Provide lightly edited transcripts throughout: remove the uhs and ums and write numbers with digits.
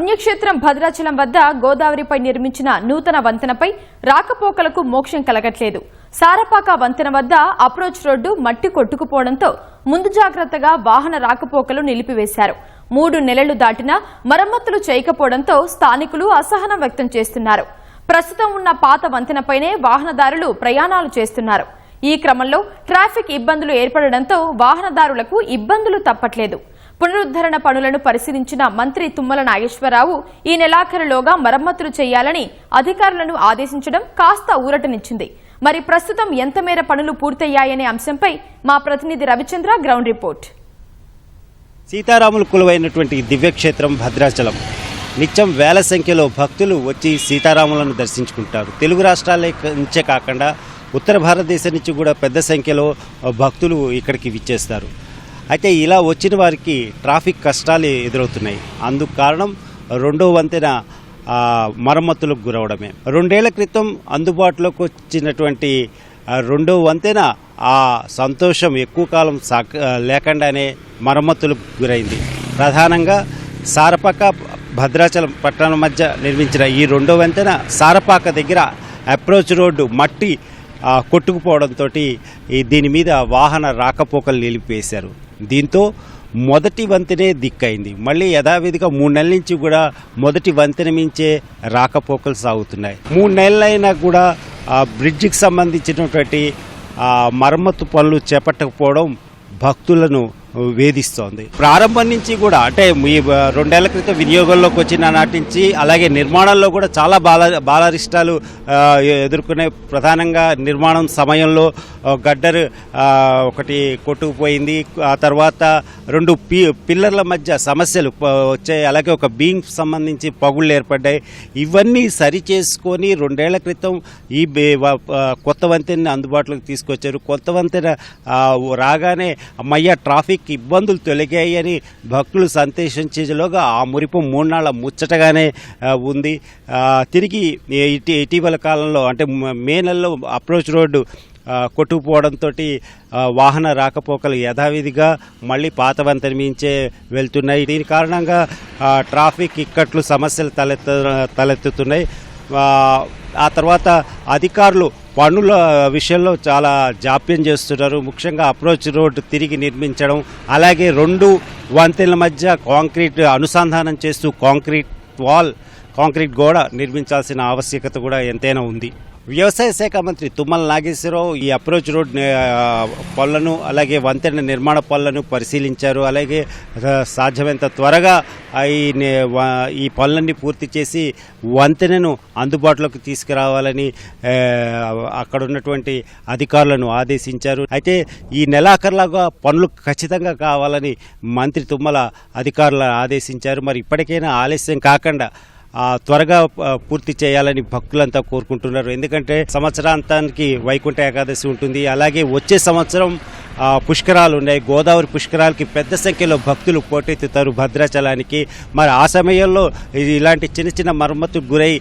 పుణ్యక్షేత్రం భద్రాచలం వద్ద గోదావరిపై నిర్మించిన నూతన వంతెనపై రాకపోకలకు మోక్షం కలగట్లేదు. సారపాక వంతెన వద్ద అప్రోచ్ రోడ్డు మట్టి కొట్టుకుపోవడంతో ముందు జాగ్రత్తగా వాహన రాకపోకలు నిలిపివేశారు. 3 నెలలు దాటినా మరమ్మతులు చేయకపోవడంతో స్థానికులు అసహనం వ్యక్తం చేస్తున్నారు. ప్రస్తుతం ఉన్న పాత వంతెనపైనే వాహనదారులు ప్రయాణాలు చేస్తున్నారు. ఈ క్రమంలో ట్రాఫిక్ ఇబ్బందులు ఏర్పడడంతో వాహనదారులకు ఇబ్బందులు తప్పట్లేదు. పునరుద్ధరణ పనులను పరిశీలించిన మంత్రి తుమ్మల నాగేశ్వరరావు ఈ నెలాఖరులోగా మరమ్మతులు చేయాలని అధికారులను ఆదేశించడం కాస్త ఊరటనిచ్చింది. మరి ప్రస్తుతం ఎంత మేర పనులు పూర్తయ్యాయనే అంశంపై మా ప్రతినిధి రవిచంద్ర గ్రౌండ్ రిపోర్ట్. సీతారాములు కొలువైనటువంటి దివ్యక్షేత్రం భద్రాచలం నిత్యం వేల సంఖ్యలో భక్తులు వచ్చి సీతారాములను దర్శించుకుంటారు. తెలుగు రాష్ట్రాల నుంచే కాకుండా ఉత్తర భారతదేశం నుంచి కూడా పెద్ద సంఖ్యలో భక్తులు ఇక్కడికి విచ్చేస్తారు. అయితే ఇలా వచ్చిన వారికి ట్రాఫిక్ కష్టాలు ఎదురవుతున్నాయి. అందుకు కారణం రెండో వంతెన మరమ్మతులకు గురవడమే. 2 ఏళ్ల క్రితం అందుబాటులోకి వచ్చినటువంటి రెండో వంతెన ఆ సంతోషం ఎక్కువ కాలం లేకుండానే మరమ్మతులకు గురైంది. ప్రధానంగా సారపాక భద్రాచలం పట్టణం మధ్య నిర్మించిన ఈ రెండో వంతెన సారపాక దగ్గర అప్రోచ్ రోడ్డు మట్టి కొట్టుకుపోవడంతో దీని మీద వాహన రాకపోకలు నిలిపివేశారు. దీంతో మొదటి వంతెనే దిక్కైంది. మళ్ళీ యథావిధిగా 3 నెలల నుంచి కూడా మొదటి వంతెన మించే రాకపోకలు సాగుతున్నాయి. 3 నెలలైనా కూడా బ్రిడ్జికి సంబంధించినటువంటి మరమ్మతు పనులు చేపట్టకపోవడం భక్తులను వేధిస్తోంది. ప్రారంభం నుంచి కూడా అంటే ఈ 2 ఏళ్ల క్రితం వినియోగంలోకి వచ్చిన నాటి నుంచి అలాగే నిర్మాణంలో కూడా చాలా బాలరిష్టాలు ఎదుర్కొనే. ప్రధానంగా నిర్మాణం సమయంలో గడ్డర్ ఒకటి కొట్టుకుపోయింది. ఆ తర్వాత 2 పిల్లర్ల మధ్య సమస్యలు వచ్చాయి. అలాగే ఒక బీమ్ సంబంధించి పగుళ్ళు ఏర్పడ్డాయి. ఇవన్నీ సరి చేసుకొని 2 ఏళ్ల క్రితం ఈ కొత్త వంతెనని అందుబాటులోకి తీసుకొచ్చారు. కొత్త వంతెన రాగానే అమ్మయ్య ట్రాఫిక్ ఇబ్బందులు తొలగాయని భక్తులు సంతోషించేలోగా ఆ మురిపం 3 నాళ్ల ముచ్చటగానే ఉంది. తిరిగి ఇటీవల కాలంలో అంటే మే నెలలో అప్రోచ్ రోడ్డు కొట్టుకుపోవడంతో వాహన రాకపోకలు యథావిధిగా మళ్ళీ పాత వంతెన మించే వెళ్తున్నాయి. దీని కారణంగా ట్రాఫిక్ ఇక్కట్లు సమస్యలు తలెత్తుతున్నాయి. ఆ తర్వాత అధికారులు పనుల విషయంలో చాలా జాప్యం చేస్తున్నారు. ముఖ్యంగా అప్రోచ్ రోడ్డు తిరిగి నిర్మించడం, అలాగే 2 వంతెనల మధ్య కాంక్రీట్ అనుసంధానం చేస్తూ కాంక్రీట్ గోడ నిర్మించాల్సిన ఆవశ్యకత కూడా ఎంతైనా ఉంది. వ్యవసాయ శాఖ మంత్రి తుమ్మల నాగేశ్వరరావు ఈ అప్రోచ్ రోడ్ పనులను అలాగే వంతెన నిర్మాణ పనులను పరిశీలించారు. అలాగే సాధ్యమైనంత త్వరగా ఈ పనులన్నీ పూర్తి చేసి వంతెనను అందుబాటులోకి తీసుకురావాలని అక్కడ ఉన్నటువంటి అధికారులను ఆదేశించారు. అయితే ఈ నెలాఖరులాగా పనులు ఖచ్చితంగా కావాలని మంత్రి తుమ్మల అధికారులను ఆదేశించారు. మరి ఇప్పటికైనా ఆలస్యం కాకుండా త్వరగా పూర్తి చేయాలని భక్తులంతా కోరుకుంటున్నారు. ఎందుకంటే సంవత్సరాంతానికి వైకుంఠ ఏకాదశి ఉంటుంది. అలాగే వచ్చే సంవత్సరం పుష్కరాలు ఉన్నాయి. గోదావరి పుష్కరాలకి పెద్ద సంఖ్యలో భక్తులు పోటెత్తుతారు భద్రాచలానికి. మరి ఆ సమయంలో ఇలాంటి చిన్న మరమ్మతుకు గురై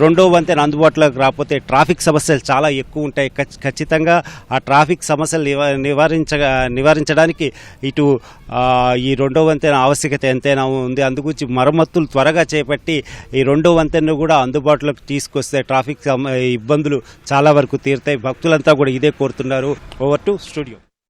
రెండో వంతెన అందుబాటులోకి రాకపోతే ట్రాఫిక్ సమస్యలు చాలా ఎక్కువ ఉంటాయి. ఖచ్చితంగా ఆ ట్రాఫిక్ సమస్యలు నివారించడానికి ఇటు ఈ రెండో వంతెన ఆవశ్యకత ఎంతైనా ఉంది. అందుగురించి మరమ్మతులు త్వరగా చేపట్టి ఈ రెండో వంతెనను కూడా అందుబాటులోకి తీసుకొస్తే ట్రాఫిక్ ఇబ్బందులు చాలా వరకు తీరుతాయి. భక్తులంతా కూడా ఇదే కోరుతున్నారు. Over to studio.